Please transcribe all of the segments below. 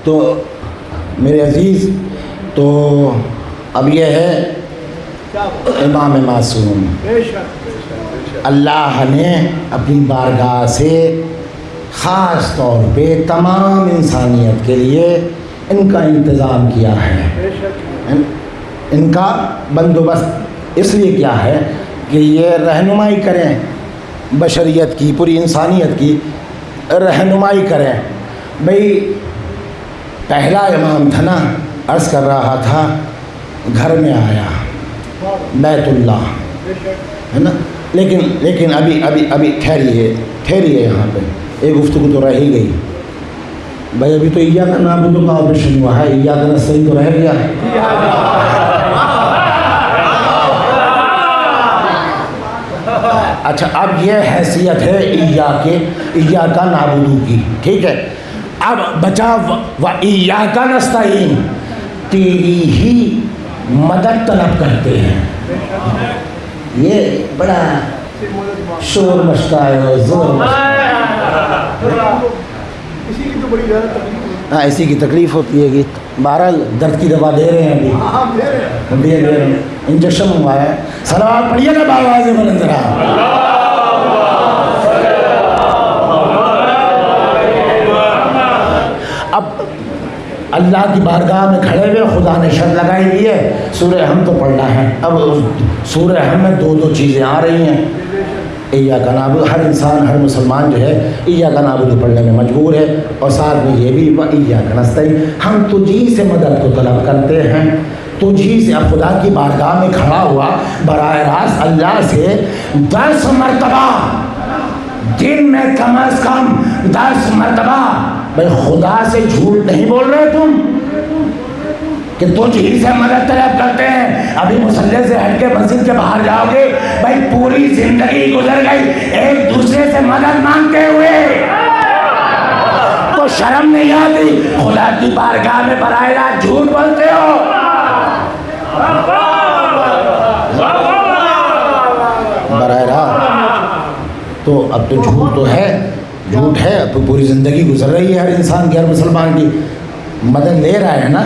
تو میرے عزیز، تو اب یہ ہے امام معصوم، اللہ نے اپنی بارگاہ سے خاص طور پہ تمام انسانیت کے لیے ان کا انتظام کیا ہے، ان کا بندوبست اس لیے کیا ہے کہ یہ رہنمائی کریں، بشریت کی، پوری انسانیت کی رہنمائی کریں۔ بھئی پہلا امام تھا نا، عرض کر رہا تھا، گھر میں آیا بیت اللہ ہے نا، لیکن ابھی ٹھہریے یہاں پہ ایک گفتگو تو رہ ہی گئی بھائی، ابھی تو ایاک نعبد کا آپریشن ہوا ہے، ایاک نستعین تو رہ گیا ہے۔ اچھا، اب یہ حیثیت ہے ایاک نعبد کی، ٹھیک ہے۔ اب بچا و ایاک نستعین، تیری ہی مدد طلب کرتے ہیں۔ یہ بڑا شور مچتا ہے اور زور مچتا ہے، ہاں اسی کی تکلیف ہوتی ہے کہ بہرحال درد کی دوا دے رہے ہیں، ابھی دے رہے ہیں، انجیکشن منگوایا ہے۔ صلوات پڑھیے نا باواز بلند ذرا۔ اب اللہ کی بارگاہ میں کھڑے ہوئے خدا نے شرط لگائی ہوئی ہے، سورہ ہم تو پڑھنا ہے۔ اب سورہ ہم میں دو چیزیں آ رہی ہیں، ایاک نعبد، ہر انسان ہر مسلمان جو ہے ایاک نعبد پڑھنے میں مجبور ہے، اور ساتھ میں یہ بھی ایاک نستعین، ہم تجھی سے مدد کو طلب کرتے ہیں، تجھی سے۔ اب خدا کی بارگاہ میں کھڑا ہوا براہ راست اللہ سے 10 مرتبہ دن میں، کم از کم 10 مرتبہ، بھائی خدا سے جھوٹ نہیں بول رہے تم کہ تجھ ہی سے مدد طلب کرتے ہیں۔ ابھی مصلی سے ہٹ کے مسجد کے باہر جاؤ گے، بھائی پوری زندگی گزر گئی ایک دوسرے سے مدد مانگتے ہوئے، تو شرم نہیں آتی؟ خدا کی بارگاہ میں براہ راست جھوٹ بولتے ہو۔ براہ راست تو اب تو جھوٹ تو ہے، جھوٹ ہے، اب پوری زندگی گزر رہی ہے ہر انسان کی، ہر مسلمان کی، مدد لے رہا ہے نا،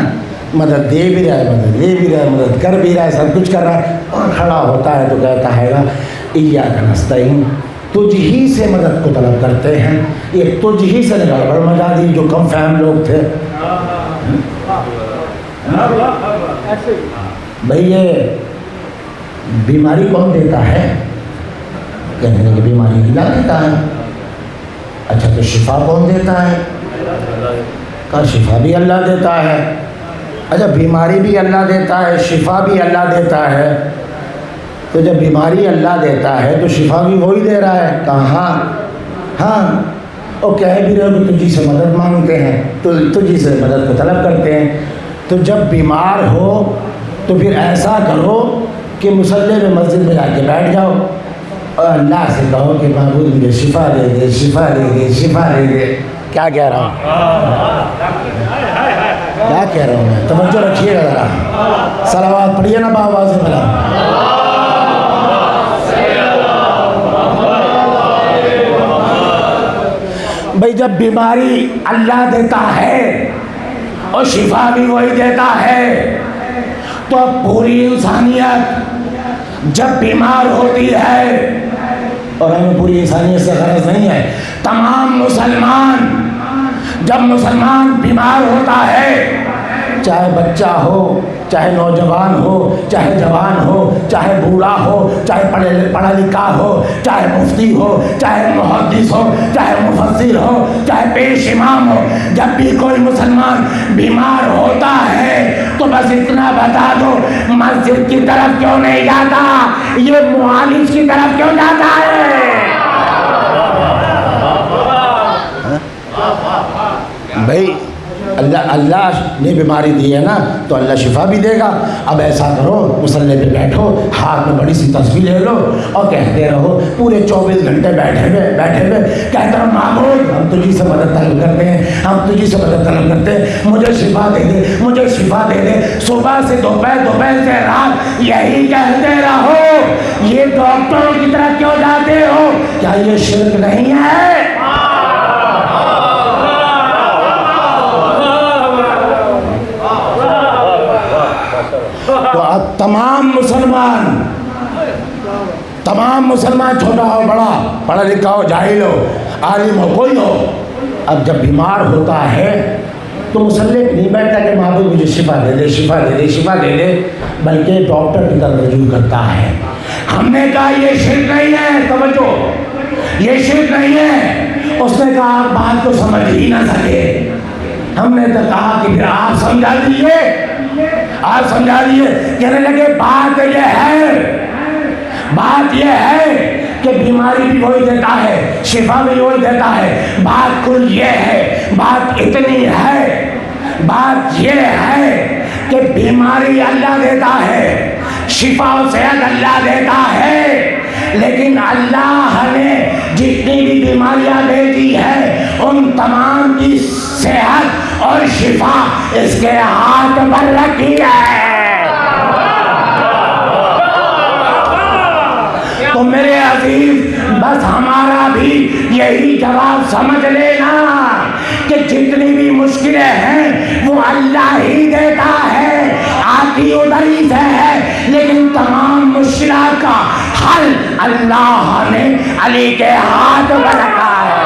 مدد دے بھی رہا ہے، مدد لے بھی رہا ہے، مدد کر بھی رہا ہے، سب کچھ کر رہا ہے، اور کھڑا ہوتا ہے تو کہتا ہے گا ایاک نستعین، تجھ ہی سے مدد کو طلب کرتے ہیں۔ یہ تجھ ہی سے گڑبڑ مچا دی جو کم فہم لوگ تھے۔ بھئی یہ بیماری کون دیتا ہے؟ کہنے لگے بیماری اللہ دیتا ہے۔ اچھا تو شفا کون دیتا ہے؟ کہا شفا بھی اللہ دیتا ہے۔ اچھا بیماری بھی اللہ دیتا ہے، شفا بھی اللہ دیتا ہے، تو جب بیماری اللہ دیتا ہے تو شفا بھی وہی دے رہا ہے؟ کہا ہاں، اور کہہ بھی رہے ہو کہ تجھی سے مدد مانگتے ہیں، تو تجھی سے مدد کو طلب کرتے ہیں۔ تو جب بیمار ہو تو پھر ایسا کرو کہ مصلی میں مسجد میں جا کے بیٹھ جاؤ اور اللہ سے کہو کہ معبود مجھے شفا دے دے، شفا دے دے، شفا دے دے۔ کیا کہہ رہا ہوں؟ کیا کہہ رہا ہوں میں؟ توجہ رکھیے گا ذرا، صلوات پڑھیے نا باواز بلند۔ بھئی جب بیماری اللہ دیتا ہے اور شفا بھی وہی دیتا ہے، تو اب پوری انسانیت جب بیمار ہوتی ہے، اور ہمیں پوری انسانیت سے غرض نہیں ہے، تمام مسلمان جب مسلمان بیمار ہوتا ہے، چاہے بچہ ہو، چاہے نوجوان ہو، چاہے جوان ہو، چاہے بوڑھا ہو، چاہے پڑھا لکھا ہو، چاہے مفتی ہو، چاہے محدث ہو، چاہے مفسر ہو، چاہے پیش امام ہو، جب بھی کوئی مسلمان بیمار ہوتا ہے تو بس اتنا بتا دو، مسجد کی طرف کیوں نہیں جاتا؟ یہ معالج کی طرف کیوں جاتا ہے؟ بھائی اللہ نے بیماری دی ہے نا تو اللہ شفا بھی دے گا۔ اب ایسا کرو، مصلی پہ بیٹھو، ہاتھ میں بڑی سی تسبیح لے لو اور کہتے رہو پورے 24 گھنٹے بیٹھے ہوئے کہتے رہو معبود ہم تجھی سے مدد طلب کرتے ہیں، ہم تجھی سے مدد طلب کرتے ہیں، مجھے شفا دے دے، مجھے شفا دے دے۔ صبح سے دوپہر، دوپہر سے رات یہی کہتے رہو۔ یہ ڈاکٹروں کی طرف کیوں جاتے ہو؟ کیا یہ شرک نہیں ہے؟ تو اب تمام مسلمان چھوٹا ہو بڑا، پڑھا لکھا ہو جاہل ہو عالم ہو کوئی ہو، اب جب بیمار ہوتا ہے تو مسلح نہیں بیٹھتا کہ معبود مجھے شفا دے دے شفا دے دے شفا دے دے، بلکہ ڈاکٹر کی طرف رجوع کرتا ہے۔ ہم نے کہا یہ شرک نہیں ہے، توجہ، یہ شرک نہیں ہے۔ اس نے کہا آپ بات کو سمجھ ہی نہ سکے۔ ہم نے تو کہا کہ پھر آپ سمجھا دیجئے، کہنے لگے بات یہ ہے کہ بیماری بھی وہی دیتا ہے، شفا بھی وہی دیتا ہے، بات کل یہ ہے، بات اتنی ہے، بات یہ ہے کہ بیماری اللہ دیتا ہے، شفا و صحت اللہ دیتا ہے، لیکن اللہ نے جتنی بھی بیماریاں بھیجی ہے ان تمام کی صحت اور شفا اس کے ہاتھ پر رکھی ہے۔ تو میرے عزیز بس ہمارا بھی یہی جواب سمجھ لینا کہ جتنی بھی مشکلیں ہیں وہ اللہ ہی دیتا ہے، آتی ادھر ہی سے ہے، لیکن تمام مشکلات کا حل اللہ نے علی کے ہاتھ پر رکھا ہے۔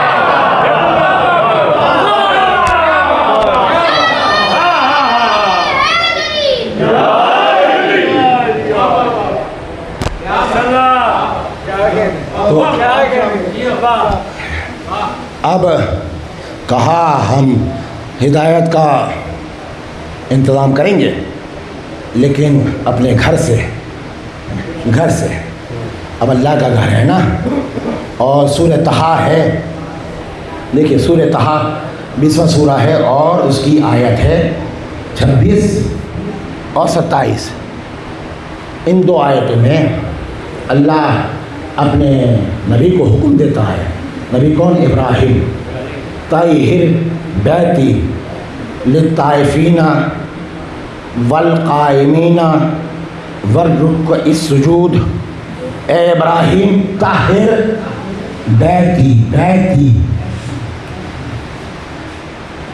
اب کہا ہم ہدایت کا انتظام کریں گے، لیکن اپنے گھر سے اب اللہ کا گھر ہے نا، اور سورہ طٰہٰ ہے، دیکھیے سورہ طٰہٰ 20واں سورہ ہے اور اس کی آیت ہے 26 اور 27۔ ان دو آیتوں میں اللہ اپنے نبی کو حکم دیتا ہے، نبی کون؟ ابراہیم، طہر بیتی للطائفین والقائمین والرکع السجود، اے ابراہیم طہر بیتی،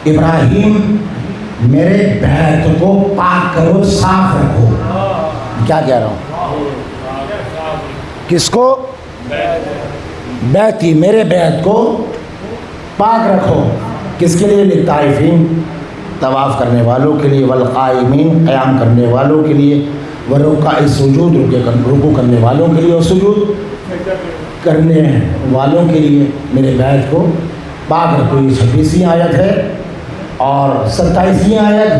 ابراہیم میرے بیت کو پاک کرو، صاف رکھو۔ کیا کہہ رہا ہوں؟ کس کو؟ بیتی، میرے بیت کو پاک رکھو، کس کے لیے؟ للطائفین، طواف کرنے والوں کے لیے، والقائمین، قیام کرنے والوں کے لیے، والرکع السجود، رکوع کرنے والوں کے لیے اور سجود کرنے والوں کے لیے میرے بیت کو پاک رکھو۔ یہ 26ویں آیت ہے، اور 27ویں آیت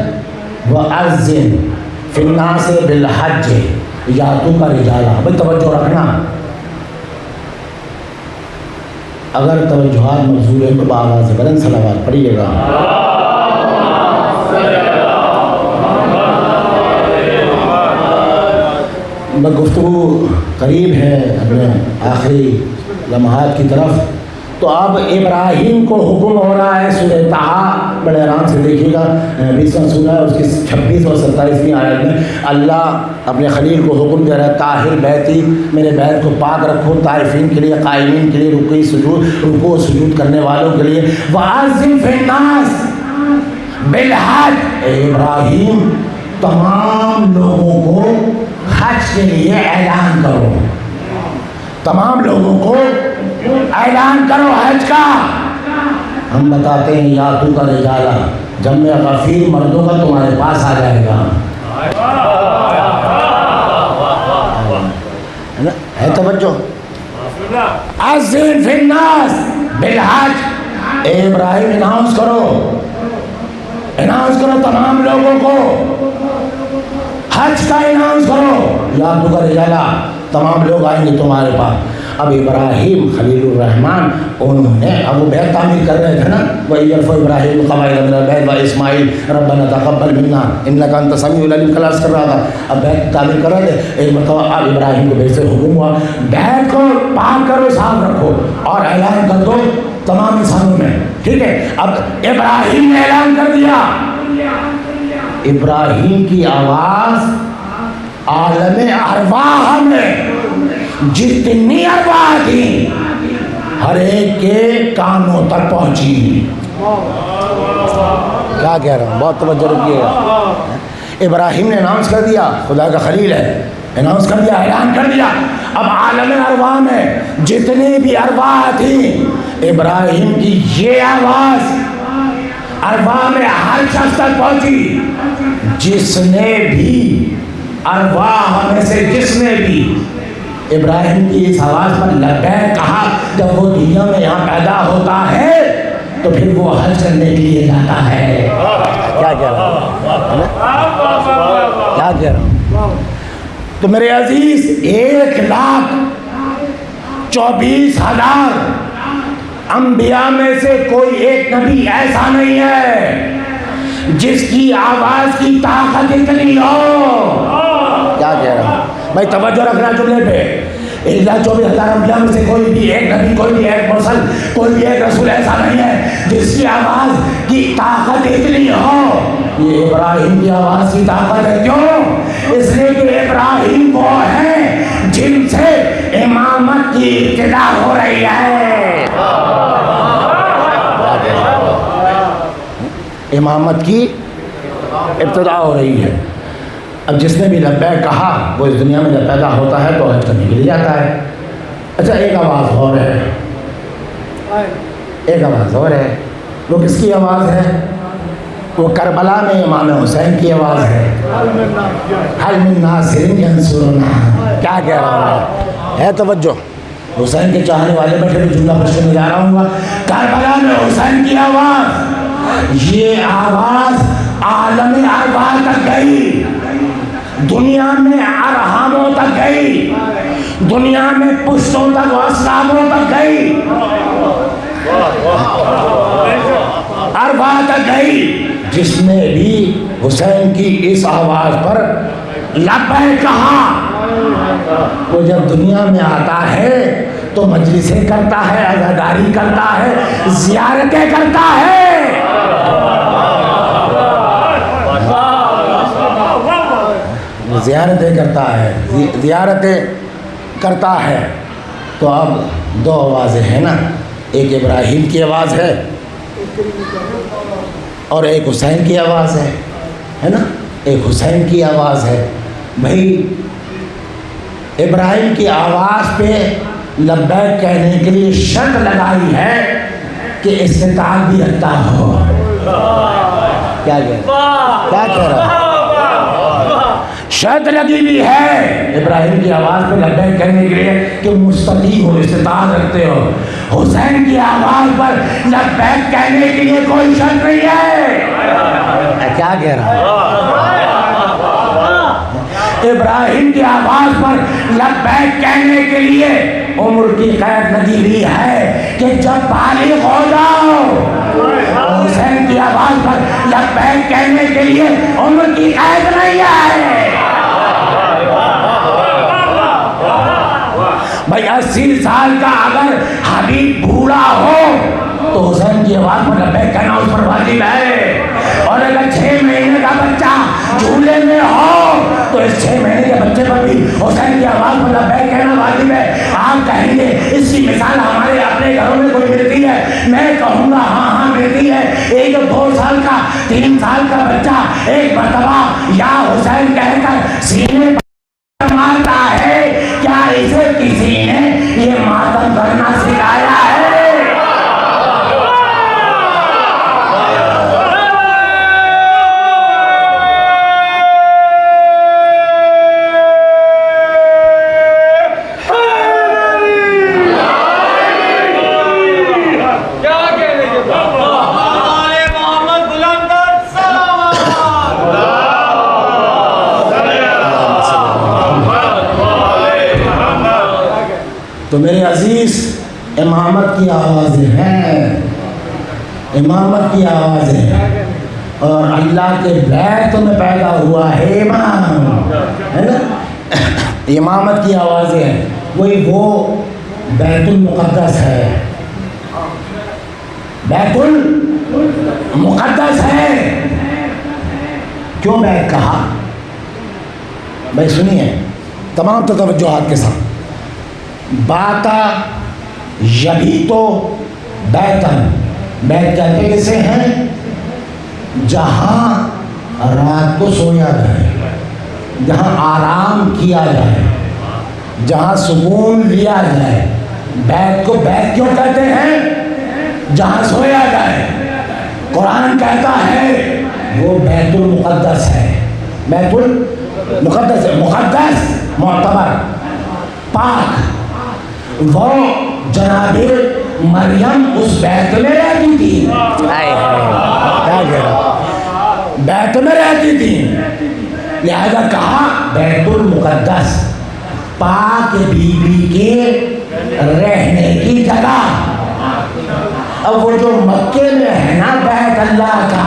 وَأَذِّن فِي النَّاسِ بِالْحَجِّ یَأْتُوکَ رِجَالًا۔ بھائی توجہ رکھنا، اگر توجہات منظور ہے تو بآواز بلند صلوات پڑھیے گا۔ گفتگو قریب ہے اپنے آخری لمحات کی طرف، تو اب ابراہیم کو حکم ہو رہا ہے۔ سورہ طٰہٰ بڑے آرام سے دیکھیے گا، 20واں سورہ ہے، اس کی 26 اور 27ویں آیت میں اللہ اپنے خلیل کو حکم دے رہا ہے، طاہر بیتی، میرے بیت کو پاک رکھو، طائفین کے لیے، قائمین کے لیے، رکوع و سجود کرنے والوں کے لیے، وَأَذِّن فِي النَّاسِ بِالْحَجِّ، اے ابراہیم تمام لوگوں کو حج کے لیے اعلان کرو، تمام لوگوں کو اعلان کرو حج کا۔ ہم بتاتے ہیں یاتوک رجالا، جب میں غفیر مردوں کا تمہارے پاس آ جائے گا، ہے توجہ؟ اذن فی الناس بالحج، اے ابراہیم اناؤنس کرو تمام لوگوں کو، حج کا اناؤنس کرو، یاتوک رجالا، تمام لوگ آئیں گے تمہارے پاس۔ اب ابراہیم خلیل الرحمن انہوں نے، اب وہ بیت تعمیر کر رہے تھے نا، وَإِذْ يَرْفَعُ إِبْرَاهِيمُ الْقَوَاعِدَ مِنَ الْبَيْتِ وَإِسْمَاعِيلُ رَبَّنَا تَقَبَّلْ مِنَّا إِنَّكَ أَنْتَ السَّمِيعُ الْعَلِيمُ، کلاس کر رہا تھا، اب بیت تعمیر کر رہے تھے۔ ایک مرتبہ اب ابراہیم کو بیت سے حکم ہوا، بیت کو پاک کرو، صاف رکھو، اور اعلان کر دو تمام انسانوں میں، ٹھیک ہے؟ اب ابراہیم نے اعلان کر دیا، ابراہیم کی آواز عالم ارواح میں جتنی ارواح تھی ہر ایک کے کانوں تک پہنچی۔ کیا کہہ رہا ہوں، بہت توجہ رکھیے گا۔ ابراہیم نے اناؤنس کر دیا خدا کا خلیل ہے، اناؤنس کر دیا، اعلان کر دیا، اب عالم ارواح میں جتنے بھی ارواح تھیں ابراہیم کی یہ آواز ارواح میں ہر شخص تک پہنچی۔ جس نے بھی ارواح میں سے جس نے بھی ابراہیم کی اس آواز پر لبیک کہا، جب وہ دنیا میں یہاں پیدا ہوتا ہے تو پھر وہ حج کرنے کے لیے جاتا ہے۔ کیا کہہ رہا ہوں، کیا کہہ رہا ہوں؟ تو میرے عزیز 1,24,000 انبیاء میں سے کوئی ایک نبی ایسا نہیں ہے جس کی آواز کی طاقت اتنی ہو۔ کیا کہہ رہا ہوں بھائی، توجہ رکھنا جملے پہ۔ 1,24,000 انبیاء میں سے کوئی بھی ایک نبی، کوئی بھی ایک مرسل، کوئی بھی ایک رسول ایسا نہیں ہے جس کی آواز کی طاقت اتنی ہو۔ یہ ابراہیم کی آواز کی طاقت ہے۔ کیوں؟ اس لیے کہ ابراہیم وہ ہیں جن سے امامت کی ابتدا ہو رہی ہے۔ امامت کی ابتدا ہو رہی ہے۔ اب جس نے بھی لبیک کہا وہ اس دنیا میں جب پیدا ہوتا ہے تو حج کرنے کے لیے جاتا ہے۔ اچھا ایک آواز اور ہے، ایک آواز اور ہے، وہ کس کی آواز ہے؟ وہ کربلا میں امام حسین کی آواز ہے۔ حل من ناصر ینصرنا۔ کیا کہہ رہا ہوں ہے توجہ؟ حسین کے چاہنے والے بیٹھے بھی جملہ پڑھنے میں جا رہا ہوں گا۔ کربلا میں حسین کی آواز، یہ آواز عالم ارواح تک گئی، دنیا میں ارحاموں تک گئی، دنیا میں پشتوں تک و اسلاموں تک گئی، ارواح تک گئی۔ جس نے بھی حسین کی اس آواز پر لبیک کہا وہ جب دنیا میں آتا ہے تو مجلسیں کرتا ہے، عزاداری کرتا ہے، زیارتیں کرتا ہے۔ زیارتیں کرتا ہے، زیارتیں کرتا ہے۔ تو اب دو آوازیں ہیں نا، ایک ابراہیم کی آواز ہے اور ایک حسین کی آواز ہے نا، ایک حسین کی آواز ہے۔ بھائی ابراہیم کی آواز پہ لبیک کہنے کے لیے شرط لگائی ہے کہ استطاعت بھی رکھتا ہو۔ کیا کہہ رہا ہے؟ شرط لگی بھی ہے ابراہیم کی آواز پہ لبیک کہنے کے لیے کہ مستطیع ہو، استطاعت رکھتے ہو۔ حسین کی آواز پر لبیک کہنے کے لیے کوئی شرط نہیں ہے۔ کیا کہہ رہا ہے؟ ابراہیم کی آواز پر لبیک کہنے کے لیے عمر کی قید لگی ہوئی ہے کہ جب بالغ ہو جاؤ۔ حسین کی آواز پر لبیک کہنے کے لیے عمر کی قید نہیں ہے۔ بھائی 80 سال کا اگر حبیب بوڑھا ہو تو حسین کی آواز پر لبیک کہنا اس پر واجب ہے، اور اگر 6 مہینے کا بچہ جھولے میں ہو تو اس 6 مہینے کے بچے پر بھی حسین کی آواز پر لبیک کہنا واجب ہے۔ آپ کہیں گے اس کی مثال ہمارے اپنے گھروں میں کوئی ملتی ہے؟ میں کہوں گا ہاں ملتی ہے۔ ایک 2 سال کا 3 سال کا بچہ ایک مرتبہ یا حسین کہہ کر سینے پر مارتا ہے، کیا اسے کسی نے یہ ماتم کرنا سکھایا ہے؟ تو میرے عزیز امامت کی آوازیں ہیں، امامت کی آوازیں ہیں، اور اللہ کے بیت میں پیدا ہوا ہے امام، ہے نا، امامت کی آوازیں ہیں۔ وہی وہ بیت المقدس ہے، بیت المقدس ہے۔ کیوں بیت کہا؟ بھائی سنیے تمام توجہات کے ساتھ۔ باتا یبیتو بیتن، بیت کہتے کسے ہیں؟ جہاں رات کو سویا جائے، جہاں آرام کیا جائے، جہاں سکون لیا جائے۔ بیت کو بیت کیوں کہتے ہیں؟ جہاں سویا جائے۔ قرآن کہتا ہے وہ بیت المقدس ہے، بیت المقدس ہے، مقدس، معتبر، پاک۔ وہ جناب مریم اس بیت میں رہتی تھی، بیت میں رہتی تھی، لہذا کہا بیت المقدس، پاک بی بی کے رہنے کی جگہ۔ اب وہ جو مکے میں ہے نا بیت اللہ کا،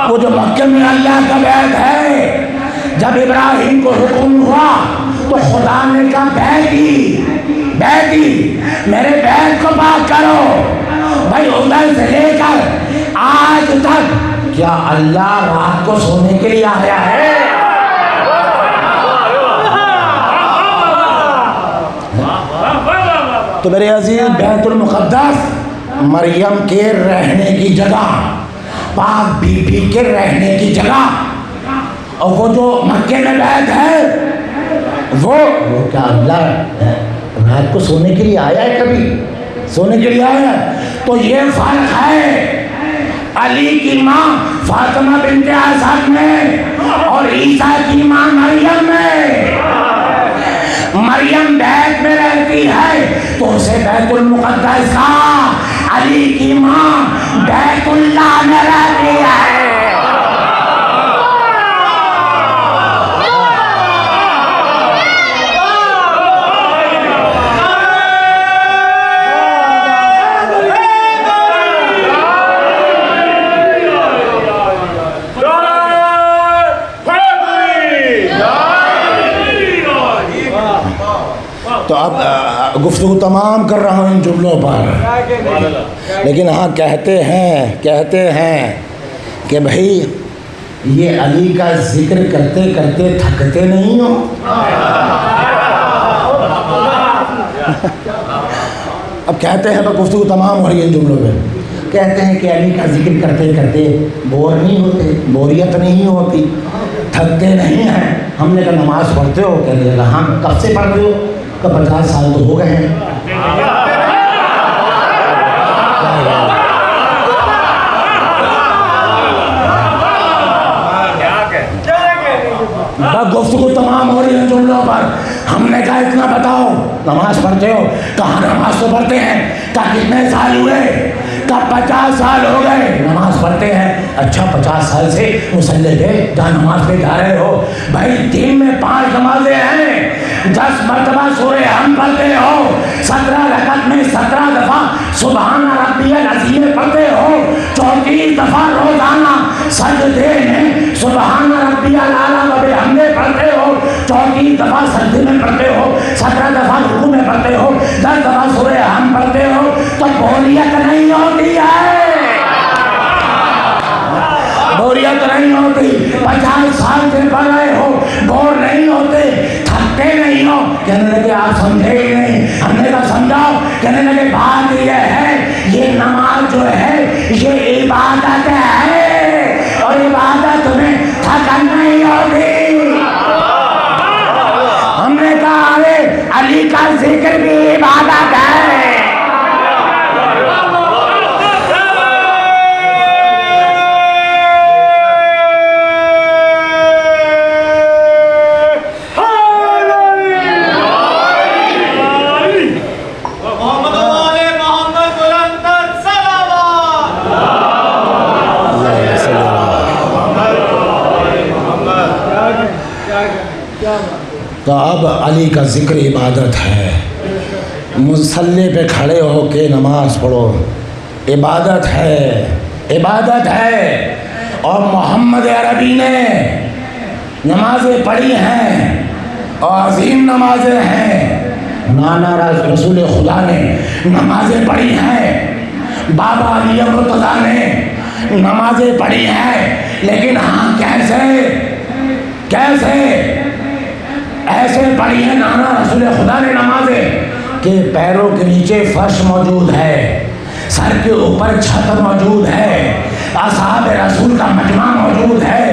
وہ جو مکے میں اللہ کا بیت ہے، جب ابراہیم کو حکم ہوا تو خدا نے کہا بیتی بیتی، میرے بیت کو پاک کرو۔ بھائی ادھر سے لے کر آج تک کیا اللہ رات کو سونے کے لیے آیا ہے؟ تو میرے عزیز، بیت المقدس مریم کے رہنے کی جگہ، پاک بی بی کے رہنے کی جگہ۔ اور وہ جو مکے میں بیت ہے، وہ کیا اللہ رات کو سونے کے لیے آیا ہے؟ کبھی سونے کے لیے آیا ہے؟ تو یہ فرق ہے علی کی ماں فاطمہ بنت اسد میں اور عیسیٰ کی ماں مریم میں۔ مریم بیت میں رہتی ہے تو اسے بیت المقدس کا، علی کی ماں بیت اللہ میں رہتی ہے۔ تو اب گفتگو تمام کر رہا ہوں ان جملوں پر، لیکن ہاں کہتے ہیں کہ بھائی یہ علی کا ذکر کرتے کرتے تھکتے نہیں ہو؟ اب کہتے ہیں گفتگو تمام ہو رہی ہے ان جملوں پہ، کہتے ہیں کہ علی کا ذکر کرتے کرتے بور نہیں ہوتے، بوریت نہیں ہوتی، تھکتے نہیں ہیں؟ ہم نے کہا نماز پڑھتے ہو؟ کہنے لگا ہاں۔ کب سے پڑھ رہے ہو؟ کہ 50 سال تو ہو گئے ہیں۔ گفتگو تمام ہو رہی ہے جملوں پر۔ ہم نے کہا اتنا بتاؤ نماز پڑھتے ہو؟ کہاں نماز تو پڑھتے ہیں۔ کہا کتنے سال ہوئے؟ کہا 50 سال ہو گئے نماز پڑھتے ہیں۔ اچھا 50 سال سے مصلی پہ جہاں نماز پہ جا رہے ہو؟ بھائی دن میں 5 نمازیں ہیں، 10 مرتبہ سورہ حمد پڑھتے ہو، 17 رکعت میں 17 دفعہ سبحان ربی العظیم پڑھتے ہو، 34 دفعہ روزانہ سجدے میں سبحان ربی الاعلیٰ و بحمدہ پڑھتے ہو، 34 دفعہ سجدے میں پڑھتے ہو، 17 دفعہ رکوع میں پڑھتے ہو، 10 دفعہ سورہ حمد پڑھتے ہو، تو بوریت نہیں ہوتی ہے؟ بوریت نہیں ہوتی؟ 50 سال سے پڑھ رہے ہو، بور نہیں ہوتے، تھکتے نہیں ہو؟ کہنے لگے آپ سمجھے ہی نہیں۔ ہم نے کہا سمجھاؤ۔ کہنے لگے بات یہ ہے، یہ نماز جو ہے یہ عبادت ہے، اور عبادت میں تھکن نہیں ہوتی۔ ہم نے کہا ارے علی کا ذکر بھی عبادت ہے۔ تو اب علی کا ذکر عبادت ہے۔ مصلی پہ کھڑے ہو کے نماز پڑھو، عبادت ہے، عبادت ہے۔ اور محمد عربی نے نمازیں پڑھی ہیں اور عظیم نمازیں ہیں۔ نانا رسول خدا نے نمازیں پڑھی ہیں، بابا علی مرتضیٰ نے نمازیں پڑھی ہیں، لیکن ہاں کیسے ایسے پڑھی ہیں نانا رسول خدا نے نمازیں کہ پیروں کے نیچے فرش موجود ہے، سر کے اوپر چھت موجود ہے، اصحاب رسول کا مجمع موجود ہے،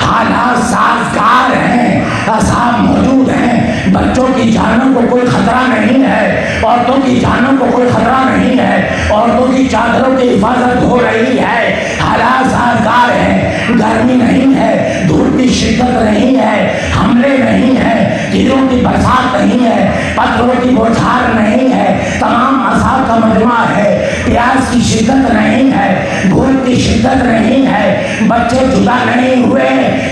حالات سازگار ہیں، اصحاب موجود ہیں، بچوں کی جانوں کو کوئی خطرہ نہیں ہے، عورتوں کی جانوں کو کوئی خطرہ نہیں ہے، عورتوں کی چادروں کی حفاظت ہو رہی ہے، حالات سازگار ہیں، گرمی نہیں ہے، دھوپ کی شدت نہیں ہے، حملے نہیں ہے، تیروں کی برسات نہیں ہے، پتھروں کی بوچھار نہیں ہے، تمام اصحاب کا مجمع ہے، پیاس کی شدت نہیں ہے، بھوک کی شدت نہیں ہے، بچے جدا نہیں ہوئے،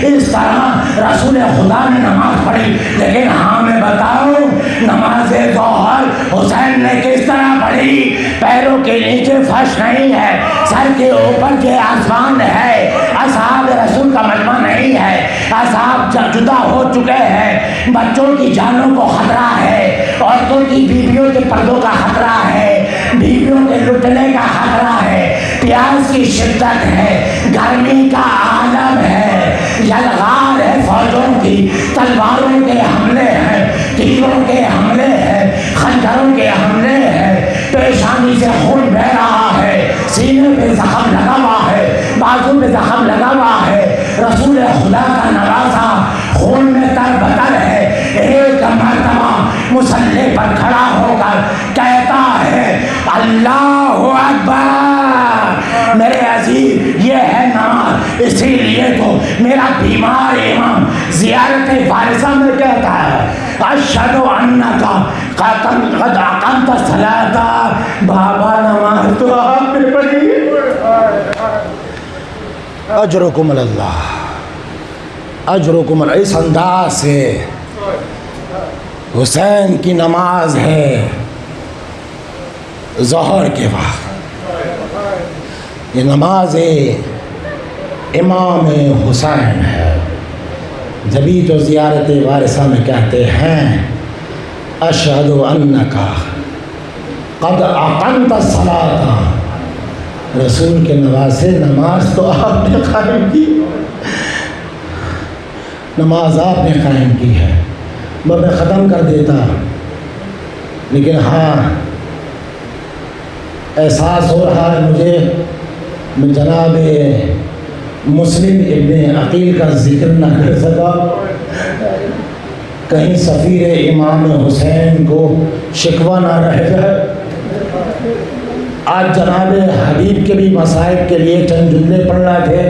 اس طرح رسول خدا نے نماز پڑھی۔ لیکن ہاں میں بتاؤں نماز ظہر حسین نے کس طرح پڑھی؟ پیروں کے نیچے فرش نہیں ہے، سر کے اوپر جو آسمان ہے، اصحاب رسول کا مجمع نہیں ہے، اصحاب جدا ہو چکے ہیں، بچوں کی جانوں کو خطرہ ہے، عورتوں کی بیویوں کے پردوں کا خطرہ ہے، بیویوں کے لٹنے کا خطرہ ہے، پیاس کی شدت ہے، گرمی کا عالم ہے، یلغار ہے، فوجوں کی تلواروں کے حملے ہیں، تیروں کے حملے ہیں، خنجروں کے حملے ہیں، پیشانی سے خون بہ رہا ہے، سینے پہ زخم لگا ہوا ہے، بازو پہ زخم لگا ہوا ہے، رسول خدا کا نوازا خون میں تر بتر ہے، ایک مرتبہ مصلی پر کھڑا ہو کر کہتا ہے اللہ اکبر۔ میرے عزیز یہ ہے نماز، اسی لیے تو میرا بیمار امام زیارت وارثہ میں کہتا ہے اشہد انک قد اقمت الصلاۃ، بابا نماز تو آپ نے پڑھی، اجرکم اللہ، اجرکم اللہ۔ اس انداز سے حسین کی نماز ہے ظہر کے وقت، یہ نماز امام حسین ہے، جبھی تو زیارت وارثہ میں کہتے ہیں اشہد انک قد اقمت الصلاۃ، رسول کے نواسے نماز تو آپ نے قائم کی، نماز آپ نے قائم کی ہے، میں ختم کر دیتا، لیکن ہاں احساس ہو رہا ہے مجھے میں جناب مسلم ابن عقیل کا ذکر نہ کر سکا، کہیں سفیر امام حسین کو شکوہ نہ رہ جائے۔ آج جناب حبیب کے بھی مصائب کے لیے چند جملے پڑھنا تھے،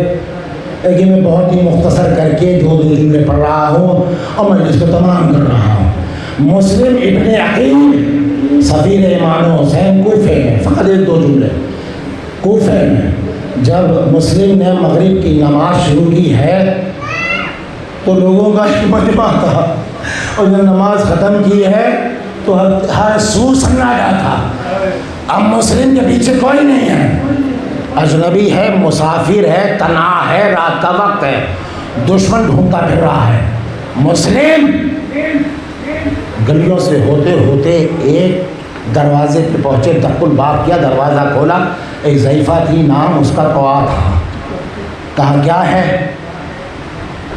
لیکن میں بہت ہی مختصر کر کے دو جملے پڑھ رہا ہوں اور میں اس کو تمام کر رہا ہوں۔ مسلم ابن عقیل سفیر امام حسین کوفے میں، فقط ایک دو جملے، کوفے میں جب مسلم نے مغرب کی نماز شروع کی ہے تو لوگوں کا مجمع تھا، اور جب نماز ختم کی ہے تو ہر سور سناٹا تھا، اب مسلم کے پیچھے کوئی نہیں ہے، اجنبی ہے، مسافر ہے، تنہا ہے، رات کا وقت ہے، دشمن ڈھونڈتا پھر رہا ہے۔ مسلم گلیوں سے ہوتے ہوتے ایک دروازے پہ پہنچے، دق الباب کیا، دروازہ کھولا، ایک ضعیفہ تھی، نام اس کا طوا تھا، کہا کیا ہے؟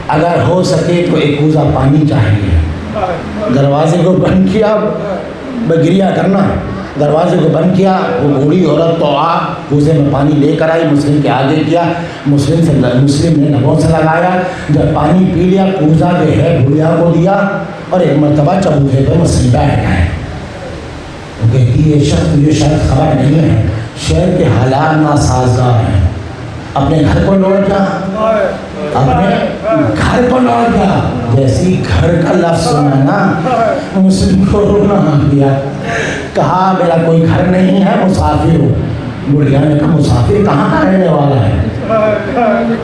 اگر ہو سکے تو ایک کوزہ پانی چاہیے۔ دروازے کو بند کیا، بگریا کرنا، دروازے کو بند کیا، وہ بوڑھی عورت طوا کوزے میں پانی لے کر آئی، مسلم کے آگے کیا، مسلم نے نبوں سے لگایا، جب پانی پی لیا کوزہ جو ہے بوڑھیا کو دیا، اور ایک مرتبہ چبوتھے پہ مسلم بیٹھ گئے۔ وہ کہتی یہ شخص مجھے شاید خبر نہیں ہے، شہر کے حالات ناسازگار ہیں، اپنے گھر کو لوٹ جا، اپنے گھر کو لوٹ جا۔ جیسی گھر کا لفظ سنا نا مسلم کو رونا آ گیا، کہا میرا کوئی گھر نہیں ہے، مسافر ہوں۔ بڑھیا نے کہا مسافر کہاں کا رہنے والا ہے؟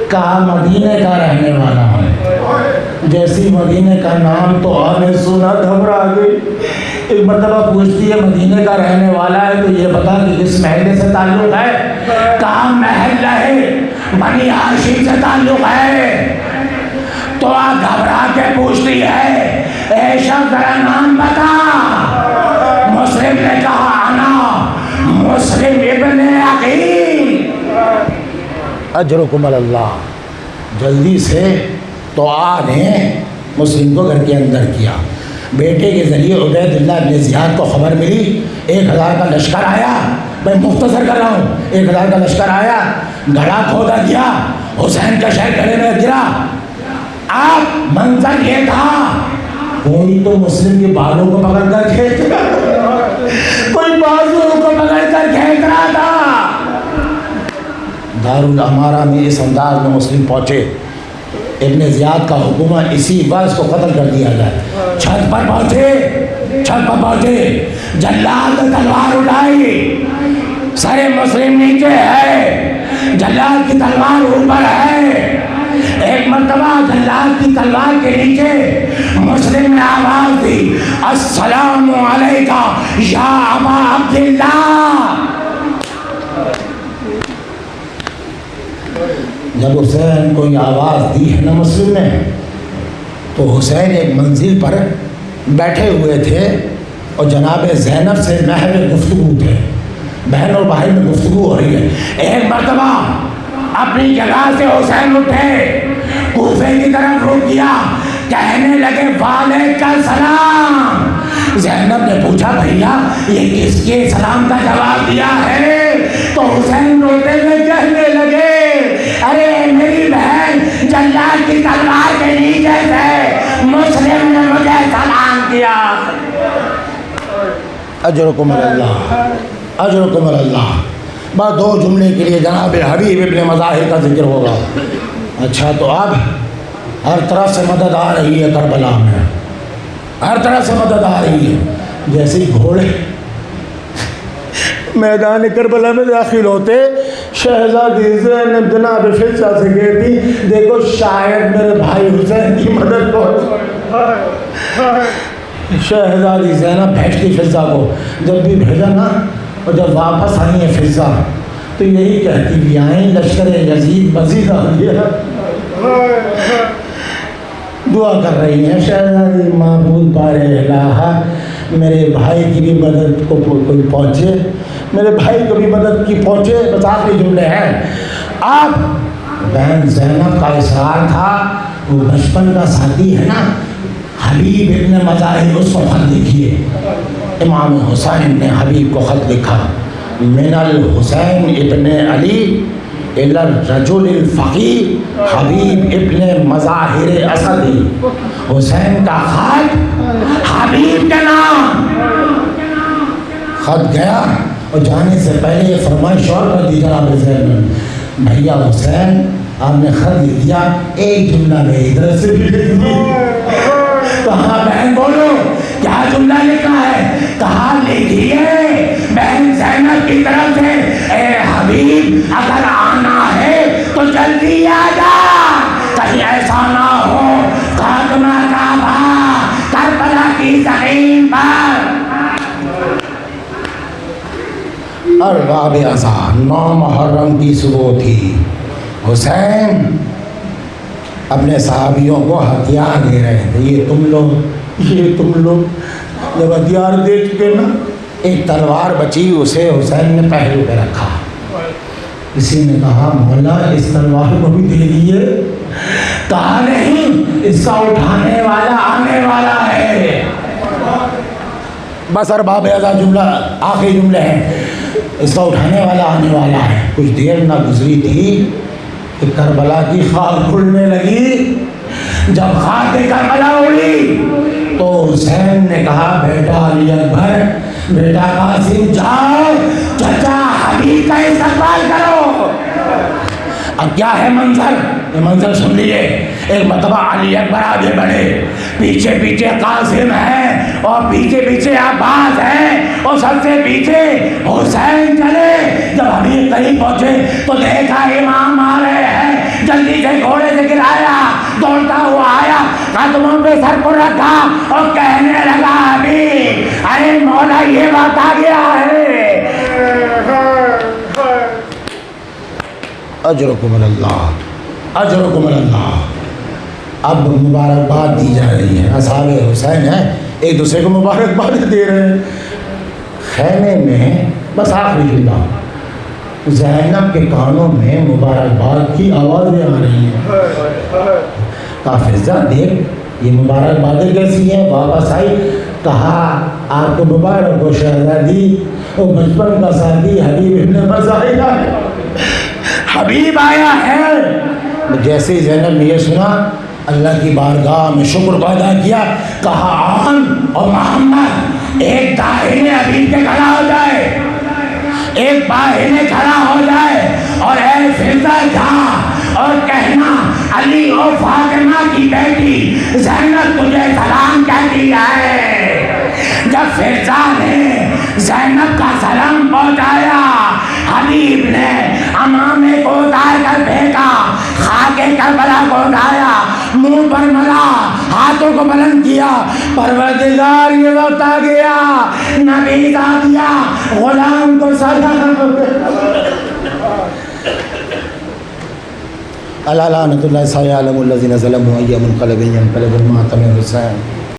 کہا مدینے کا رہنے والا ہے۔ جیسی مدینے کا نام تو آپ نے سنا گھبرا گئی، ایک مرتبہ پوچھتی ہے مدینے کا رہنے والا ہے تو یہ بتا کہ کس محلے سے تعلق ہے؟ کہا محل ہے بنی ہاشم سے تعلق ہے۔ تو آپ گھبرا کے پوچھتی ہے اے شخص ذرا نام بتا۔ مسلم نے کہا انا مسلم ابن عقیل۔ اجرکم اللہ۔ جلدی سے تو نے مسلم کو گھر کے اندر کیا۔ بیٹے کے ذریعے عبید اللہ بن زیاد کو خبر ملی 1000 کا لشکر آیا، میں مختصر کر رہا ہوں. 1000 کا لشکر آیا, گڑھا کھودا گیا, حسین کا شہر گڑھے میں گرا. آپ منظر یہ تھا, کوئی تو مسلم کے بالوں کو پکڑ کر کھینچ رہا, کوئی بازو کو پکڑ کر کھینچ رہا تھا. دارالامارہ میں اس انداز میں مسلم پہنچے. ابن زیاد کا حکم ہے اسی وقت کو قتل کر دیا جائے. چھت پر پہنچے, جلاد نے تلوار اٹھائی, سارے مسلم نیچے ہے, جلاد کی تلوار اوپر ہے. ایک مرتبہ جلاد کی تلوار کے نیچے مسلم نے آواز دی, السلام علیکہ یا ابا عبداللہ. جب حسین کو یہ آواز دی ہے نا مسلم نے, تو حسین ایک منزل پر بیٹھے ہوئے تھے اور جناب زینب سے محض گفتگو تھے, بہن اور بھائی میں گفتگو ہو رہی ہے. ایک مرتبہ اپنی جگہ سے حسین اٹھے, کوفے کی طرف رخ کیا, کہنے لگے وعلیکم السلام. زینب نے پوچھا بھیا یہ کس کے سلام کا جواب دیا ہے؟ تو حسین روتے ہوئے کہنے لگے ارے میری بہن جلاد کی تلوار کے نیچے سے مسلم نے مجھے سلام کیا. اجرکم اللہ, اجرکم اللہ. بس 2 جملے کے لیے جناب حبیب ابن مظاہر کا ذکر ہوگا. اچھا تو اب ہر طرف سے مدد آ رہی ہے کربلا میں, ہر طرف سے مدد آ رہی ہے. جیسے ہی گھوڑے میدان کربلا میں داخل ہوتے, شہزادی زینب جناب فضہ سے کہتی دیکھو شاید میرے بھائی حسین کی مدد پہنچ. شہزادی زینب بھیجتی فضہ کو, جب بھی بھیجا نا اور جب واپس آئی ہے فضہ تو یہی کہتی بھی آئیں لشکر یزید مزید آ گیا. دعا کر رہی ہیں شہزادی معبود بار الہ میرے بھائی کی بھی مدد کو کوئی پہنچے, میرے بھائی کو بھی مدد کی پہنچے. بس آخری جملے ہیں. آپ بہن زینب کا اصرار تھا, وہ بچپن کا ساتھی ہے نا حبیب ابن مظاہر, اس کو خط لکھیے. امام حسین نے حبیب کو خط لکھا, من الحسین ابن علی الی الرجل الفقی حبیب ابن مظاہر اسدی. حسین کا خط حبیب کے نام. خط گیا اور جانے سے پہلے یہ فرمائش اور کر دی جناب زینب, بھیا حسین آپ نے خط لکھ دیا, ایک جملہ میں ادھر سے بھی لکھ دی. کہا بہن بولو کیا جملہ لکھا ہے؟ کہا لکھیے بہن زینب کی طرف سے, اے حبیب اگر آنا ہے تو جلدی آ جا, کہیں ایسا نہ ہو خاتمہ کعبہ کربلا کی زمین پر. ارباب اذان 9 محرم کی صبح تھی. حسین اپنے صحابیوں کو ہتھیار دے رہے تھے, یہ تم لوگ. جب ہتھیار دے چکے نا, ایک تلوار بچی, اسے حسین نے پہلو پہ رکھا. کسی نے کہا مولا اس تلوار کو بھی دے دیے. کہا نہیں, اس کا اٹھانے والا آنے والا ہے. بس ارباب اذان جملہ آخری جملے ہیں, اس کا اٹھانے والا آنے والا ہے. کچھ دیر نہ گزری تھی کہ کربلا کی خاک کھلنے لگی. جب خاک کربلا اڑی تو حسین نے کہا بیٹا علی اکبر, بیٹا قاسم, جاؤ چچا حبیب کا استقبال کرو. اب کیا ہے منظر, یہ منظر سن لیجیے. ایک مرتبہ علی اکبر آگے بڑھے, پیچھے پیچھے قاسم ہے اور پیچھے پیچھے عباس ہے اور سب سے پیچھے حسین چلے. جب حبیب قریب پہنچے تو دیکھا امام آ رہے ہیں, جلدی سے گھوڑے سے گرایا, دوڑتا ہوا آیا, قدموں پہ سر کو رکھا اور کہنے لگا حبیب ارے مولا یہ وقت آ گیا ہے. اجرکم اللہ, اجرکم اللہ. اب مبارکباد دی جا رہی ہے, اصحاب حسین ہیں ایک دوسرے کو مبارکباد دے رہے ہیں. خیمے میں بس آخری جملہ, زینب کے کانوں میں مبارکباد کی آوازیں آ رہی ہیں. کہا فضہ دیکھ یہ مبارکبادیں کیسی ہیں. واپس آئی کہا آپ کو مبارک ہو شہزادی، وہ بچپن کا ساتھی حبیب ابن مزاحمہ حبیب آیا ہے۔ جیسے زینب نے یہ سنا اللہ کی بارگاہ میں شکر ادا کیا، کہا آن اور محمد ایک داہنے حبیب کے کھڑا ہو جائے، ایک باہنے کھڑا ہو جائے، اور اے فضا جا اور کہنا علی اور فاطمہ کی بیٹی زینب تجھے سلام کہتی ہے۔ جب فضا نے زینب کا سلام پہنچایا، حبیب نے امامے کو اتار کر پھینکا، خاکے کربلا کو اٹھایا، منہ پر ملا، ہاتھوں کو بلند کیا، پروردگار یہ وقت آ گیا، نبی آ گیا، غلام کو سزا اللہ لعنت اللہ علی الذین ظلموا ای منقلب ینقلب المعتم حسین۔